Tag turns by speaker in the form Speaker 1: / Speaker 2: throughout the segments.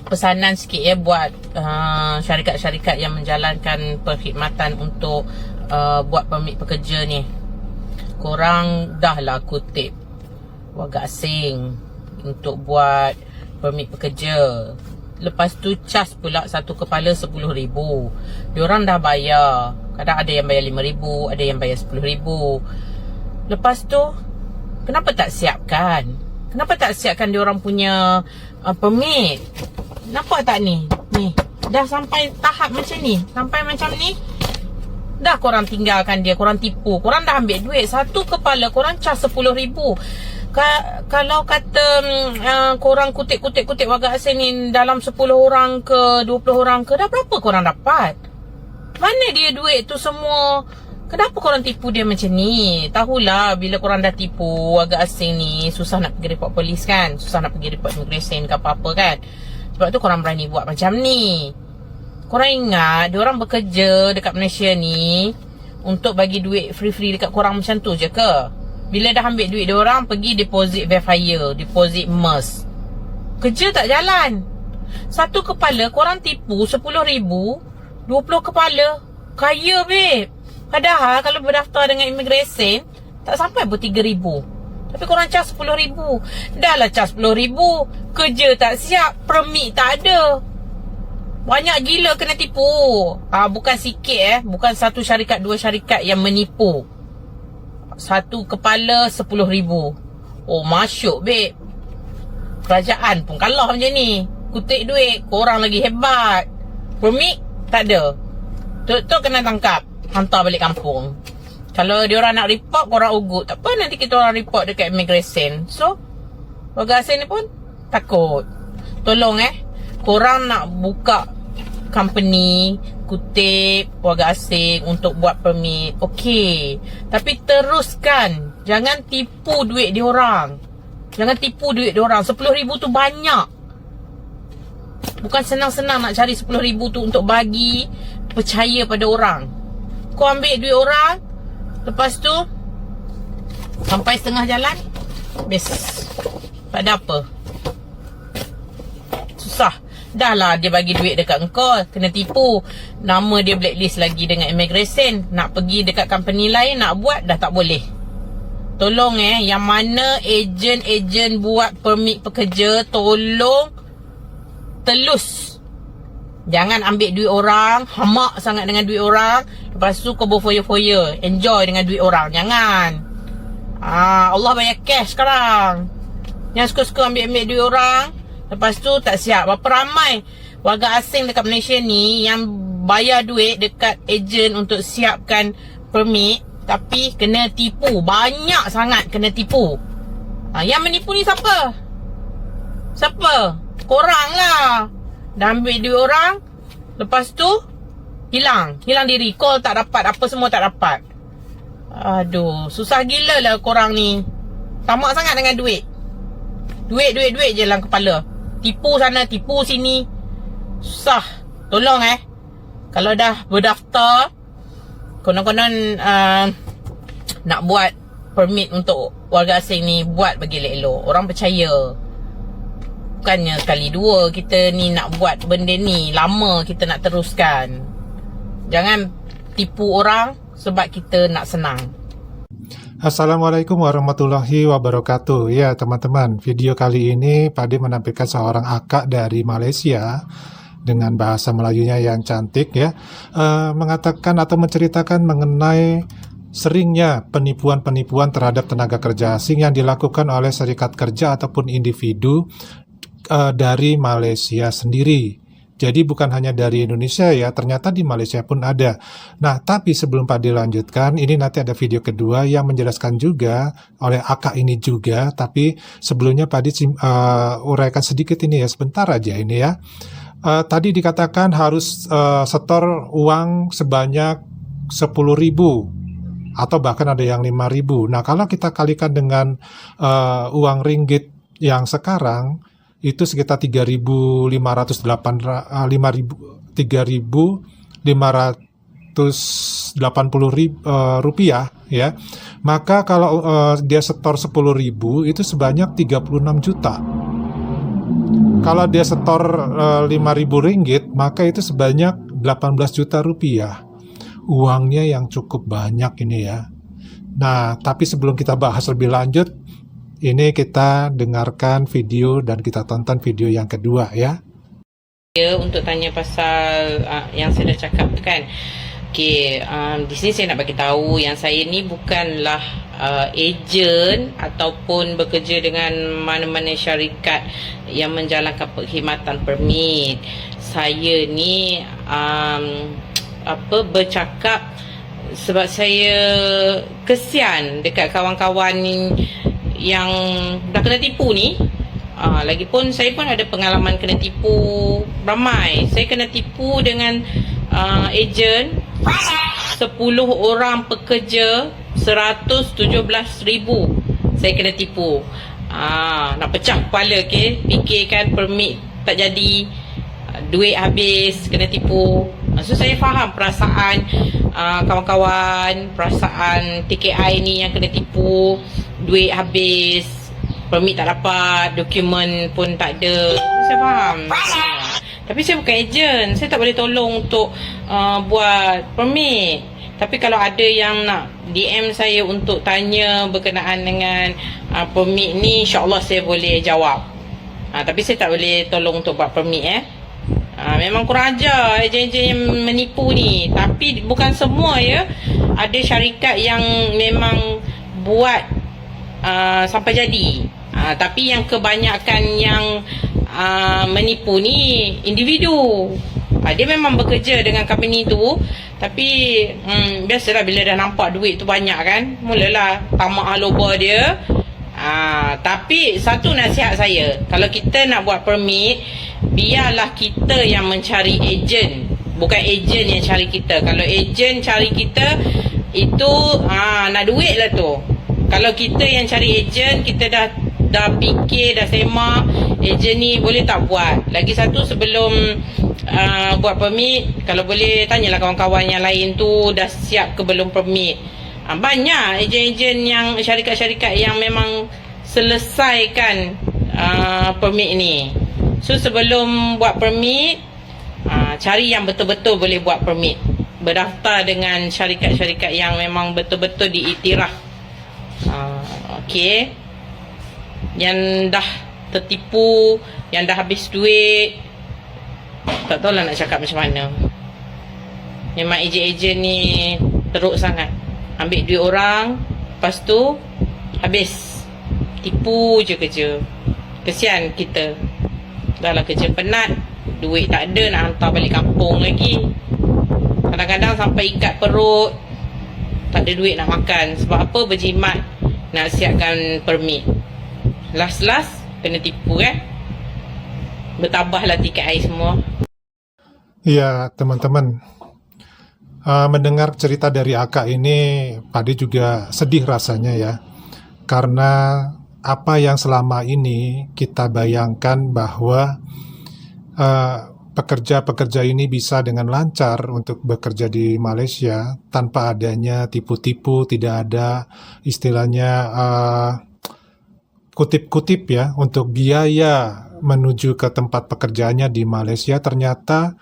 Speaker 1: pesanan sikit ya buat syarikat-syarikat yang menjalankan perkhidmatan untuk buat permit pekerja ni. Korang dah lah kutip warga asing untuk buat permit pekerja. Lepas tu cas pula satu kepala 10,000. Diorang dah bayar. Kadang ada yang bayar 5,000, ada yang bayar 10,000. Lepas tu kenapa tak siapkan? Kenapa tak siapkan diorang punya permit? Nampak tak ni? Ni dah sampai tahap macam ni. Sampai macam ni, dah korang tinggalkan dia, korang tipu. Korang dah ambil duit satu kepala, korang cas 10,000. Kalau kata korang kutip warga asing ni dalam 10 orang ke 20 orang ke, dah berapa korang dapat? Mana dia duit tu semua? Kenapa korang tipu dia macam ni? Tahulah bila korang dah tipu warga asing ni, susah nak pergi report polis kan, susah nak pergi report immigration ke apa-apa kan. Sebab tu korang berani buat macam ni. Korang ingat diorang bekerja dekat Malaysia ni untuk bagi duit free-free dekat korang macam tu je ke? Bila dah ambil duit diorang, pergi deposit verifier, deposit MERS. Kerja tak jalan. Satu kepala korang tipu 10,000, 20 kepala. Kaya babe. Padahal kalau berdaftar dengan immigration tak sampai pun 3,000. Tapi korang cas 10,000. Dah lah cas 10,000, kerja tak siap, permit tak ada. Banyak gila kena tipu. Bukan sikit bukan satu syarikat, dua syarikat yang menipu. Satu kepala 10,000. Oh masyuk babe. Kerajaan pun kalah macam ni. Kutip duit, korang lagi hebat. Permit tak ada. Tok kena tangkap, hantar balik kampung. Kalau diorang nak report, korang ugut. Tak apa, nanti kita orang report dekat immigration. So warga asing ni pun takut. Tolong korang nak buka company kutip warga asing untuk buat permit, okey, tapi teruskan. Jangan tipu duit diorang. Jangan tipu duit diorang. 10,000 tu banyak. Bukan senang-senang nak cari 10,000 tu untuk bagi percaya pada orang. Kau ambil duit orang, lepas tu sampai setengah jalan habis. Tak ada apa. Susah. Dah lah dia bagi duit dekat engkau, kena tipu. Nama dia blacklist lagi dengan immigration. Nak pergi dekat company lain, nak buat dah tak boleh. Tolong yang mana ejen buat permit pekerja, tolong telus. Jangan ambil duit orang, hamak sangat dengan duit orang, lepas tu kau berfoya-foya, enjoy dengan duit orang. Jangan. Allah bayar cash sekarang. Yang suka-suka ambil duit orang, lepas tu tak siap. Berapa ramai warga asing dekat Malaysia ni yang bayar duit dekat ejen untuk siapkan permit, tapi kena tipu. Banyak sangat kena tipu. Yang menipu ni siapa? Siapa? Korang lah. Dah ambil duit orang, lepas tu hilang diri. Call tak dapat, apa semua tak dapat. Aduh, susah gila lah korang ni. Tamak sangat dengan duit. Duit je dalam kepala. Tipu sana, tipu sini. Susah. Tolong kalau dah berdaftar, konon-konon nak buat permit untuk warga asing ni, buat bagi elok-elok. Orang percaya. Bukannya sekali dua kita ni nak buat benda ni, lama kita nak teruskan. Jangan tipu orang sebab kita nak senang.
Speaker 2: Assalamualaikum warahmatullahi wabarakatuh. Ya teman-teman, video kali ini Pak D menampilkan seorang akak dari Malaysia dengan bahasa Melayunya yang cantik ya, mengatakan atau menceritakan mengenai seringnya penipuan-penipuan terhadap tenaga kerja asing yang dilakukan oleh serikat kerja ataupun individu dari Malaysia sendiri. Jadi bukan hanya dari Indonesia ya, ternyata di Malaysia pun ada. Nah, tapi sebelum Pak dilanjutkan, ini nanti ada video kedua yang menjelaskan juga oleh akak ini juga. Tapi sebelumnya Pak uraikan sedikit ini ya, sebentar aja ini ya. Tadi dikatakan harus setor uang sebanyak 10.000 atau bahkan ada yang 5.000. Nah, kalau kita kalikan dengan uang ringgit yang sekarang, itu sekitar 3.580 rupiah ya. Maka kalau dia setor 10.000 itu sebanyak 36 juta. Kalau dia setor Rp5.000, maka itu sebanyak 18 juta rupiah. Uangnya yang cukup banyak ini ya. Nah, tapi sebelum kita bahas lebih lanjut, ini kita dengarkan video dan kita tonton video yang kedua ya.
Speaker 1: Untuk tanya pasal yang saya dah cakap kan. Okey, di sini saya nak bagi tahu yang saya ni bukanlah ejen ataupun bekerja dengan mana-mana syarikat yang menjalankan perkhidmatan permit. Saya ni bercakap sebab saya kesian dekat kawan-kawan yang dah kena tipu ni. Lagipun saya pun ada pengalaman kena tipu ramai. Saya kena tipu dengan ejen 10 orang pekerja 117,000 saya kena tipu. Nak pecah kepala ke, fikirkan permit tak jadi, duit habis, kena tipu. So saya faham perasaan kawan-kawan, perasaan TKI ni yang kena tipu, duit habis, permit tak dapat, dokumen pun tak ada. Saya faham. Tapi saya bukan ejen, saya tak boleh tolong untuk buat permit. Tapi kalau ada yang nak DM saya untuk tanya berkenaan dengan permit ni, insyaAllah saya boleh jawab. Tapi saya tak boleh tolong untuk buat permit memang kurang ajar ejen-ejen yang menipu ni. Tapi bukan semua ya. Ada syarikat yang memang buat sampai jadi. Tapi yang kebanyakan yang menipu ni individu. Dia memang bekerja dengan company tu, tapi biasalah bila dah nampak duit tu banyak kan, mulalah tamak loba dia. Tapi satu nasihat saya, kalau kita nak buat permit, biarlah kita yang mencari ejen, bukan ejen yang cari kita. Kalau ejen cari kita, itu nak duit lah tu. Kalau kita yang cari ejen, kita dah fikir, dah semak, ejen ni boleh tak buat. Lagi satu, sebelum buat permit, kalau boleh tanyalah kawan-kawan yang lain tu dah siap ke belum permit. Banyak ejen-ejen yang syarikat-syarikat yang memang selesaikan permit ni. So sebelum buat permit, cari yang betul-betul boleh buat permit. Berdaftar dengan syarikat-syarikat yang memang betul-betul diiktiraf. Okey. Yang dah tertipu, yang dah habis duit, tak tahulah nak cakap macam mana. Memang ejen-ejen ni teruk sangat. Ambil duit orang, lepas tu habis. Tipu je kerja. Kesian kita. Dah lah kerja penat, duit tak ada, nak hantar balik kampung lagi. Kadang-kadang sampai ikat perut, tak ada duit nak makan. Sebab apa? Berjimat nak siapkan permit. Last kena tipu Bertambahlah tiket air semua.
Speaker 2: Ya teman-teman, mendengar cerita dari Akak ini, Padi juga sedih rasanya ya. Karena apa yang selama ini kita bayangkan bahwa pekerja-pekerja ini bisa dengan lancar untuk bekerja di Malaysia tanpa adanya tipu-tipu, tidak ada istilahnya kutip-kutip ya untuk biaya menuju ke tempat pekerjaannya di Malaysia. Ternyata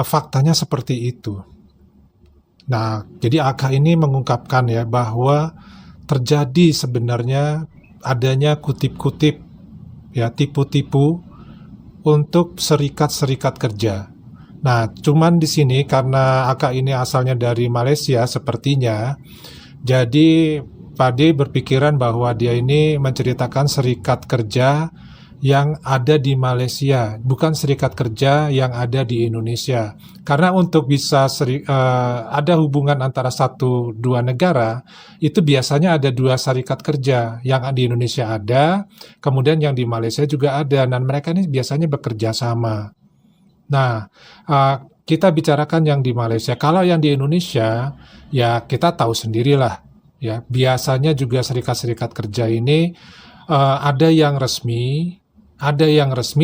Speaker 2: faktanya seperti itu. Nah, jadi Akak ini mengungkapkan ya bahwa terjadi sebenarnya adanya kutip-kutip ya, tipu-tipu untuk serikat-serikat kerja. Nah, cuman di sini karena Akak ini asalnya dari Malaysia sepertinya, jadi Padi berpikiran bahwa dia ini menceritakan serikat kerja yang ada di Malaysia, bukan serikat kerja yang ada di Indonesia. Karena untuk bisa ada hubungan antara satu dua negara, itu biasanya ada dua serikat kerja. Yang di Indonesia ada, kemudian yang di Malaysia juga ada, dan mereka ini biasanya bekerja sama. Nah, kita bicarakan yang di Malaysia. Kalau yang di Indonesia, ya kita tahu sendirilah. Ya, biasanya juga serikat-serikat kerja ini ada yang resmi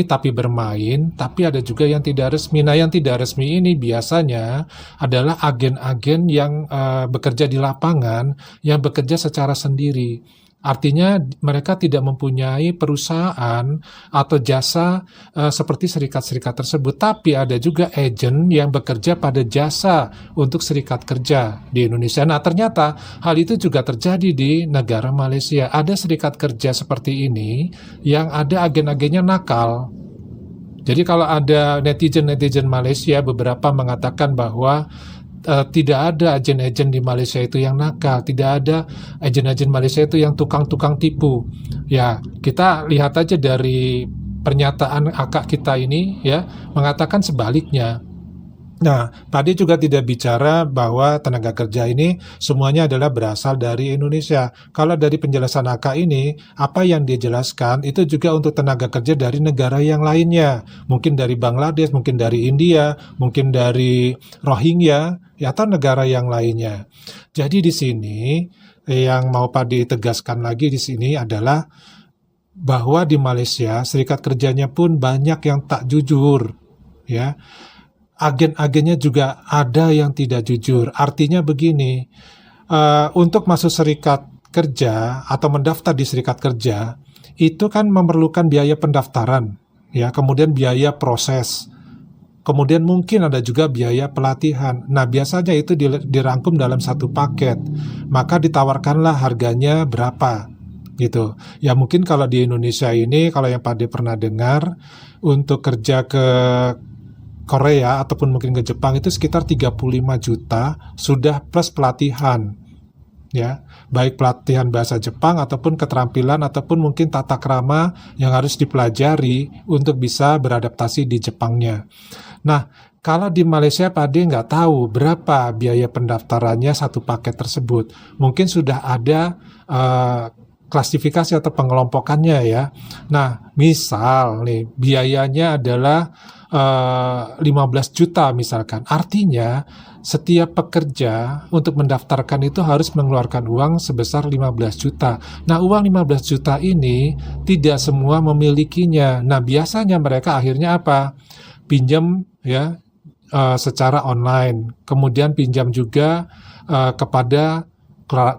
Speaker 2: tapi bermain, tapi ada juga yang tidak resmi. Nah, yang tidak resmi ini biasanya adalah agen-agen yang bekerja di lapangan, yang bekerja secara sendiri. Artinya mereka tidak mempunyai perusahaan atau jasa seperti serikat-serikat tersebut, tapi ada juga agen yang bekerja pada jasa untuk serikat kerja di Indonesia. Nah, ternyata hal itu juga terjadi di negara Malaysia. Ada serikat kerja seperti ini yang ada agen-agennya nakal. Jadi kalau ada netizen-netizen Malaysia beberapa mengatakan bahwa tidak ada agen-agen di Malaysia itu yang nakal, tidak ada agen-agen Malaysia itu yang tukang-tukang tipu. Ya, kita lihat aja dari pernyataan akak kita ini ya, mengatakan sebaliknya. Nah, tadi juga tidak bicara bahwa tenaga kerja ini semuanya adalah berasal dari Indonesia. Kalau dari penjelasan akak ini, apa yang dia jelaskan itu juga untuk tenaga kerja dari negara yang lainnya. Mungkin dari Bangladesh, mungkin dari India, mungkin dari Rohingya, ya, atau negara yang lainnya. Jadi di sini yang mau Pak ditegaskan lagi di sini adalah bahwa di Malaysia serikat kerjanya pun banyak yang tak jujur, ya. Agen-agennya juga ada yang tidak jujur. Artinya begini, untuk masuk serikat kerja atau mendaftar di serikat kerja, itu kan memerlukan biaya pendaftaran, ya, kemudian biaya proses, kemudian mungkin ada juga biaya pelatihan. Nah, biasanya itu dirangkum dalam satu paket, maka ditawarkanlah harganya berapa, gitu. Ya mungkin kalau di Indonesia ini, kalau yang Pak De pernah dengar, untuk kerja ke Korea ataupun mungkin ke Jepang itu sekitar 35 juta sudah plus pelatihan, ya, baik pelatihan bahasa Jepang ataupun keterampilan ataupun mungkin tata krama yang harus dipelajari untuk bisa beradaptasi di Jepangnya. Nah, kalau di Malaysia Pak De nggak tahu berapa biaya pendaftarannya satu paket tersebut. Mungkin sudah ada klasifikasi atau pengelompokannya ya. Nah, misal nih biayanya adalah 15 juta misalkan. Artinya setiap pekerja untuk mendaftarkan itu harus mengeluarkan uang sebesar 15 juta. Nah, uang 15 juta ini tidak semua memilikinya. Nah, biasanya mereka akhirnya apa? Pinjam ya secara online. Kemudian pinjam juga kepada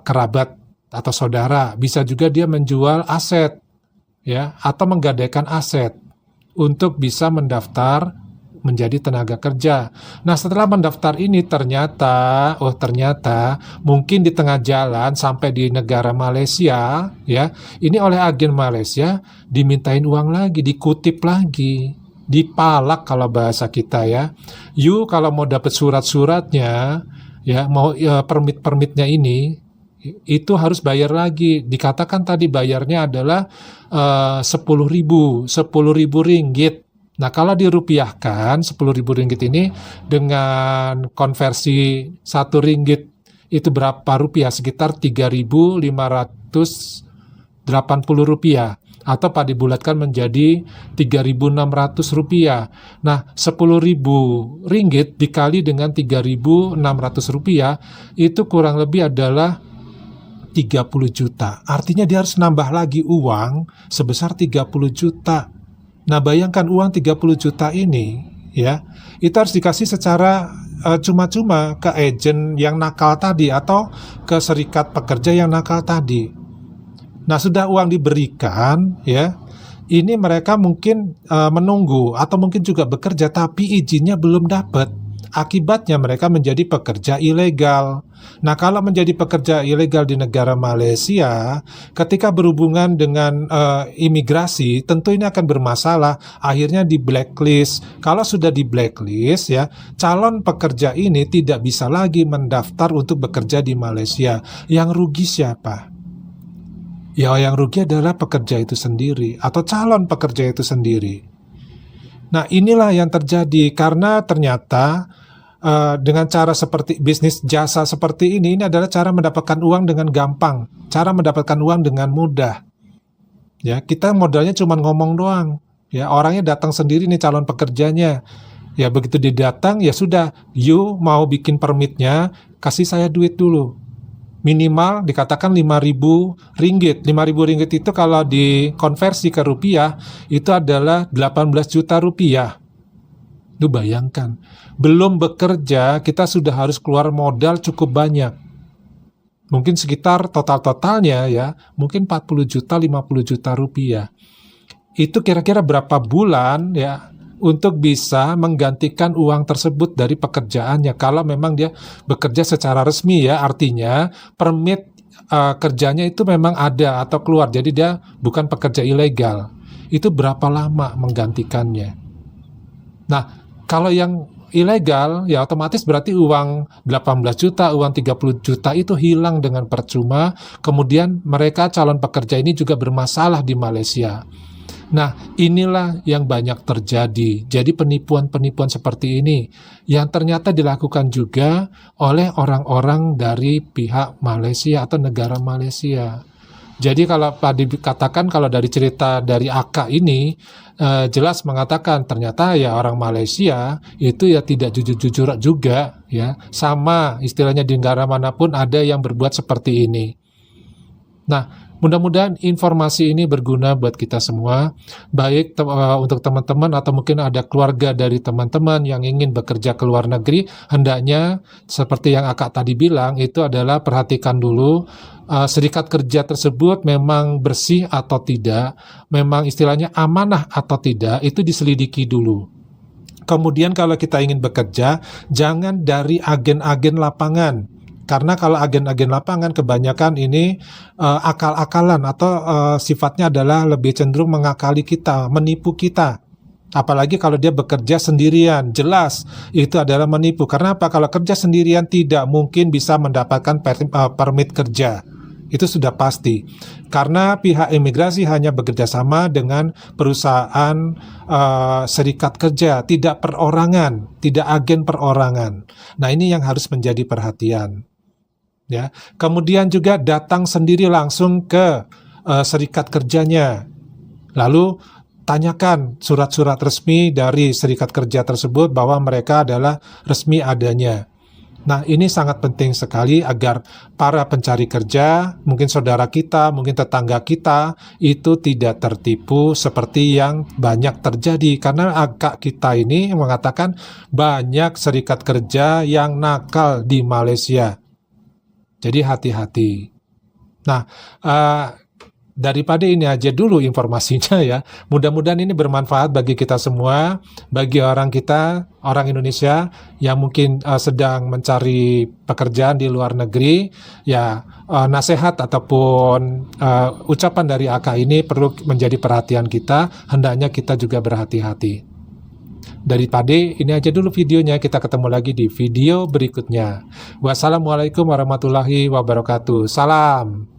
Speaker 2: kerabat atau saudara. Bisa juga dia menjual aset ya atau menggadaikan aset untuk bisa mendaftar menjadi tenaga kerja. Nah, setelah mendaftar ini ternyata mungkin di tengah jalan sampai di negara Malaysia ya, ini oleh agen Malaysia dimintain uang lagi, dikutip lagi, dipalak kalau bahasa kita ya. You kalau mau dapat surat-suratnya ya, mau permit-permitnya ini itu harus bayar lagi. Dikatakan tadi bayarnya adalah 10.000 ringgit. Nah, kalau dirupiahkan 10.000 ringgit ini dengan konversi 1 ringgit itu berapa rupiah? Sekitar 3.580 rupiah. Atau Pak dibulatkan menjadi 3.600 rupiah. Nah, 10.000 ringgit dikali dengan 3.600 rupiah itu kurang lebih adalah 30 juta. Artinya dia harus nambah lagi uang sebesar 30 juta. Nah, bayangkan uang 30 juta ini ya, itu harus dikasih secara cuma-cuma ke agen yang nakal tadi atau ke serikat pekerja yang nakal tadi. Nah, sudah uang diberikan ya, ini mereka mungkin menunggu atau mungkin juga bekerja tapi izinnya belum dapat. Akibatnya mereka menjadi pekerja ilegal. Nah, kalau menjadi pekerja ilegal di negara Malaysia, ketika berhubungan dengan imigrasi, tentu ini akan bermasalah. Akhirnya di blacklist. Kalau sudah di blacklist, ya, calon pekerja ini tidak bisa lagi mendaftar untuk bekerja di Malaysia. Yang rugi siapa? Ya, yang rugi adalah pekerja itu sendiri atau calon pekerja itu sendiri. Nah, inilah yang terjadi karena ternyata dengan cara seperti bisnis jasa seperti ini adalah cara mendapatkan uang dengan gampang, cara mendapatkan uang dengan mudah. Ya, kita modalnya cuma ngomong doang. Ya, orangnya datang sendiri nih calon pekerjanya. Ya, begitu dia datang ya sudah, you mau bikin permitnya, kasih saya duit dulu. Minimal dikatakan 5.000 ringgit. 5.000 ringgit itu kalau dikonversi ke rupiah itu adalah 18 juta rupiah. Lu bayangkan, belum bekerja kita sudah harus keluar modal cukup banyak. Mungkin sekitar total-totalnya ya, mungkin 40 juta, 50 juta rupiah. Itu kira-kira berapa bulan ya untuk bisa menggantikan uang tersebut dari pekerjaannya kalau memang dia bekerja secara resmi ya, artinya permit kerjanya itu memang ada atau keluar, jadi dia bukan pekerja ilegal. Itu berapa lama menggantikannya? Nah, kalau yang ilegal ya otomatis berarti uang 18 juta, uang 30 juta itu hilang dengan percuma. Kemudian mereka calon pekerja ini juga bermasalah di Malaysia. Nah, inilah yang banyak terjadi. Jadi penipuan-penipuan seperti ini yang ternyata dilakukan juga oleh orang-orang dari pihak Malaysia atau negara Malaysia. Jadi kalau tadi dikatakan kalau dari cerita dari AK ini jelas mengatakan ternyata ya orang Malaysia itu ya tidak jujur-jujur juga ya, sama istilahnya di negara manapun ada yang berbuat seperti ini. Nah, mudah-mudahan informasi ini berguna buat kita semua, baik untuk teman-teman atau mungkin ada keluarga dari teman-teman yang ingin bekerja ke luar negeri, hendaknya seperti yang Akak tadi bilang, itu adalah perhatikan dulu serikat kerja tersebut memang bersih atau tidak, memang istilahnya amanah atau tidak, itu diselidiki dulu. Kemudian kalau kita ingin bekerja, jangan dari agen-agen lapangan. Karena kalau agen-agen lapangan kebanyakan ini akal-akalan atau sifatnya adalah lebih cenderung mengakali kita, menipu kita. Apalagi kalau dia bekerja sendirian, jelas itu adalah menipu. Karena apa? Kalau kerja sendirian tidak mungkin bisa mendapatkan permit kerja. Itu sudah pasti. Karena pihak imigrasi hanya bekerja sama dengan perusahaan serikat kerja, tidak perorangan, tidak agen perorangan. Nah, ini yang harus menjadi perhatian. Ya, kemudian juga datang sendiri langsung ke serikat kerjanya. Lalu tanyakan surat-surat resmi dari serikat kerja tersebut bahwa mereka adalah resmi adanya. Nah, ini sangat penting sekali agar para pencari kerja, mungkin saudara kita, mungkin tetangga kita, itu tidak tertipu seperti yang banyak terjadi. Karena agak kita ini mengatakan banyak serikat kerja yang nakal di Malaysia. Jadi hati-hati. Nah, daripada ini aja dulu informasinya ya. Mudah-mudahan ini bermanfaat bagi kita semua, bagi orang kita, orang Indonesia yang mungkin sedang mencari pekerjaan di luar negeri. Ya, nasihat ataupun ucapan dari AK ini perlu menjadi perhatian kita. Hendaknya kita juga berhati-hati. Daripada ini aja dulu videonya, kita ketemu lagi di video berikutnya. Wassalamualaikum warahmatullahi wabarakatuh. Salam.